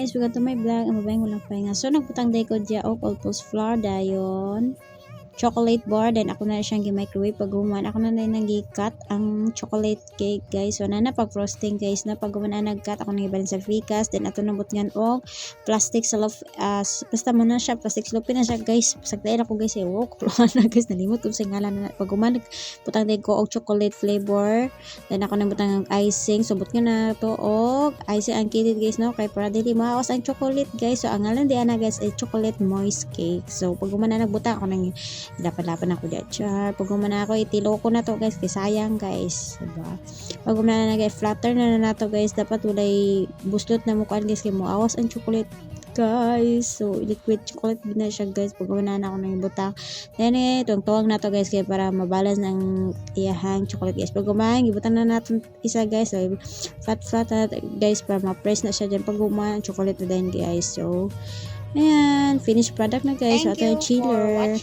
guys, welcome to my vlog. Ang babayang walang pahinga. So nagputang day ko dya og all-pulse flour dayon chocolate bar, then ako na siyang gi-microwave pag human. Ako na nag-cut ang chocolate cake guys. So na pag frosting guys, na pag human nag-cut ako nang ibalin sa Vicas, then ato nabot ngan og plastic cellophane, basta mo na siya plastic cellophane na siya guys. Sagdain ako guys, wow, kupluan na guys, nalimot ko sa ngalan na pag human putang day ko og chocolate flavor, then ako nang butang ang icing. So but nga na to og icing ang kilid guys, no, kay para dili maawas ang chocolate guys. So ang ngalan di ana guys ay chocolate moist cake. So pag human na nagbutang ako nang dapat-dapat ako dyan char. Pag umana ako, itilo ko na to guys, kaya sayang guys, diba? Pag umana na guys, flatter na to guys, dapat walay buslot na mukhaan guys, kaya mo awas ang chocolate guys. So liquid chocolate na siya guys, pag umana na ako nang ibutang, then tuwang-tuwang na to guys, kaya para mabalance ng iyahang chocolate guys. Pag umana, ibutang na natin isa guys, so flat na guys, para ma-press na siya dyan pag umana, chocolate na din guys. So ayan, finished product na guys. So ito yung chiller.